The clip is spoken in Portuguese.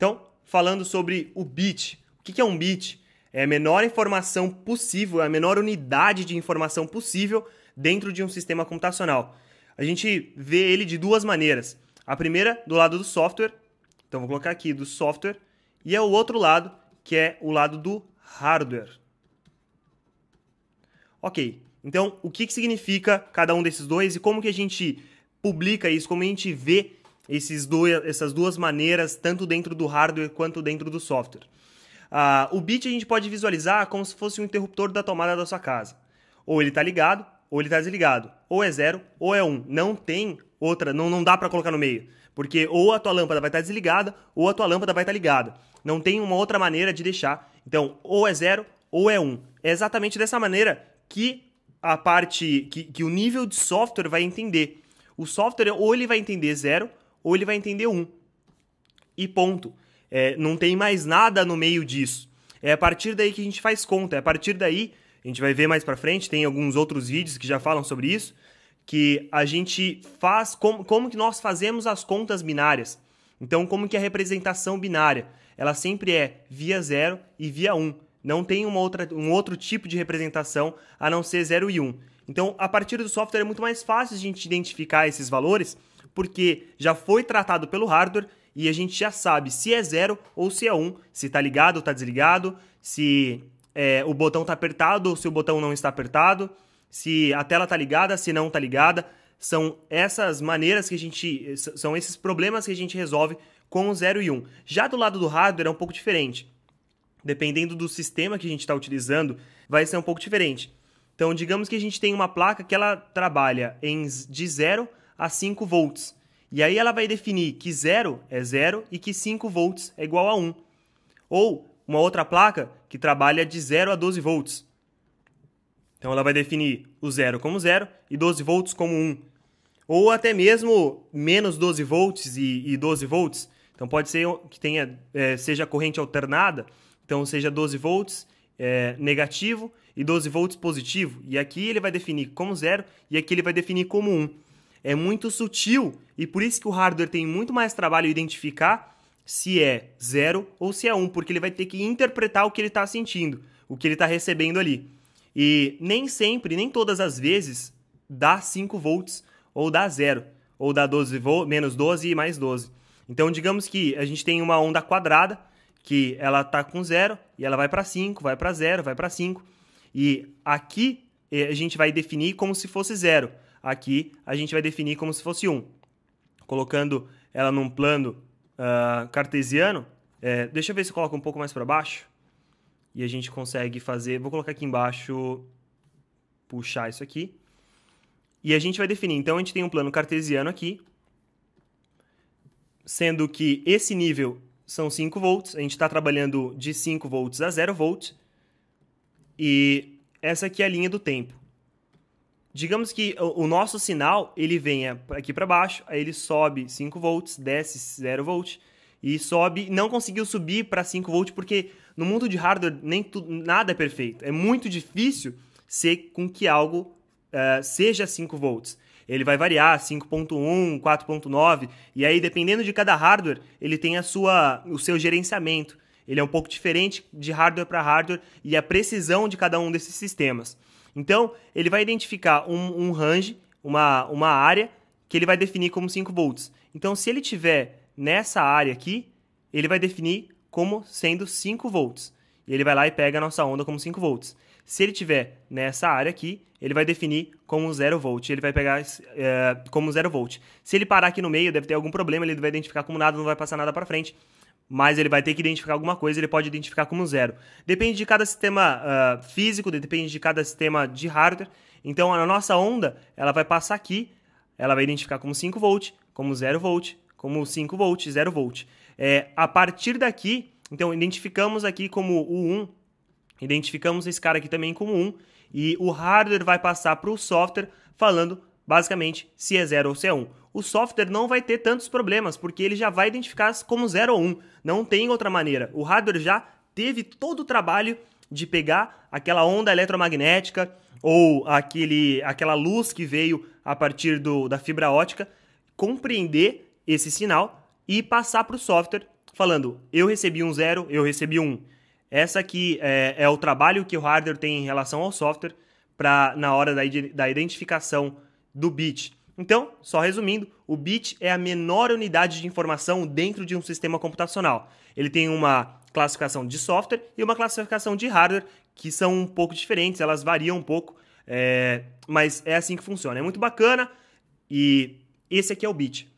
Então, falando sobre o bit. O que é um bit? É a menor informação possível, a menor unidade de informação possível dentro de um sistema computacional. A gente vê ele de duas maneiras. A primeira, do lado do software. Então, vou colocar aqui do software. E é o outro lado, que é o lado do hardware. Ok. Então, o que significa cada um desses dois e como que a gente publica isso, como a gente vê essas duas maneiras, tanto dentro do hardware quanto dentro do software. O bit a gente pode visualizar como se fosse um interruptor da tomada da sua casa. Ou ele está ligado, ou ele está desligado. Ou é 0, ou é 1. Não tem outra, não dá para colocar no meio. Porque ou a tua lâmpada vai estar desligada, ou a tua lâmpada vai estar ligada. Não tem uma outra maneira de deixar. Então, ou é 0, ou é 1. É exatamente dessa maneira que a parte que o nível de software vai entender. O software ou ele vai entender 0 ou ele vai entender 1. E ponto. Não tem mais nada no meio disso. É a partir daí que a gente faz conta. É a partir daí, a gente vai ver mais pra frente, tem alguns outros vídeos que já falam sobre isso, que a gente faz, como que nós fazemos as contas binárias. Então, como que a representação binária? Ela sempre é via 0 e via 1. Não tem um outro tipo de representação a não ser 0 e 1. Então, a partir do software é muito mais fácil a gente identificar esses valores, porque já foi tratado pelo hardware e a gente já sabe se é 0 ou se é 1, se está ligado ou está desligado, se o botão está apertado ou se o botão não está apertado, se a tela está ligada, se não está ligada. São essas maneiras que são esses problemas que a gente resolve com o 0 e 1. Já do lado do hardware é um pouco diferente. Dependendo do sistema que a gente está utilizando, vai ser um pouco diferente. Então, digamos que a gente tem uma placa que ela trabalha de 0 a 5 volts. E aí ela vai definir que 0 é 0 e que 5 volts é igual a 1. Ou uma outra placa que trabalha de 0 a 12 volts. Então ela vai definir o 0 como 0 e 12 volts como 1. Ou até mesmo menos 12 volts e 12 volts. Então pode ser que seja corrente alternada. Então, seja 12 volts negativo e 12 volts positivo. E aqui ele vai definir como 0 e aqui ele vai definir como 1. É muito sutil e por isso que o hardware tem muito mais trabalho em identificar se é 0 ou se é 1, porque ele vai ter que interpretar o que ele está sentindo, o que ele está recebendo ali. E nem sempre, nem todas as vezes, dá 5 volts ou dá 0, ou dá 12 menos 12 e mais 12. Então, digamos que a gente tem uma onda quadrada, que ela está com 0 e ela vai para 5, vai para 0, vai para 5. E aqui a gente vai definir como se fosse 0. Aqui a gente vai definir como se fosse 1. Colocando ela num plano cartesiano. Deixa eu ver se eu coloco um pouco mais para baixo. E a gente consegue fazer... Vou colocar aqui embaixo, puxar isso aqui. E a gente vai definir. Então a gente tem um plano cartesiano aqui. Sendo que esse nível são 5 volts, a gente está trabalhando de 5 volts a 0 volts, e essa aqui é a linha do tempo. Digamos que o nosso sinal, ele vem aqui para baixo, aí ele sobe 5 volts, desce 0 volts, e sobe, não conseguiu subir para 5 volts, porque no mundo de hardware nada é perfeito. É muito difícil ser com que algo seja 5 volts. Ele vai variar 5.1, 4.9, e aí dependendo de cada hardware, ele tem o seu gerenciamento. Ele é um pouco diferente de hardware para hardware e a precisão de cada um desses sistemas. Então, ele vai identificar um range, uma área, que ele vai definir como 5 volts. Então, se ele tiver nessa área aqui, ele vai definir como sendo 5 volts. E ele vai lá e pega a nossa onda como 5 volts. Se ele tiver nessa área aqui, ele vai definir como 0 volt. Ele vai pegar como 0 volt. Se ele parar aqui no meio, deve ter algum problema, ele vai identificar como nada, não vai passar nada para frente. Mas ele vai ter que identificar alguma coisa, ele pode identificar como 0. Depende de cada sistema físico, depende de cada sistema de hardware. Então, a nossa onda, ela vai passar aqui, ela vai identificar como 5 volt, como 0 volt, como 5 volt, 0 volt. A partir daqui, então, identificamos aqui como o 1, identificamos esse cara aqui também como 1, e o hardware vai passar para o software falando, basicamente, se é 0 ou se é 1. O software não vai ter tantos problemas, porque ele já vai identificar como 0 ou 1. Não tem outra maneira. O hardware já teve todo o trabalho de pegar aquela onda eletromagnética ou aquela luz que veio a partir da fibra ótica, compreender esse sinal e passar para o software falando, eu recebi um 0, eu recebi um 1. Essa aqui é o trabalho que o hardware tem em relação ao software na hora da identificação do bit. Então, só resumindo, o bit é a menor unidade de informação dentro de um sistema computacional. Ele tem uma classificação de software e uma classificação de hardware, que são um pouco diferentes, elas variam um pouco, mas é assim que funciona. É muito bacana e esse aqui é o bit.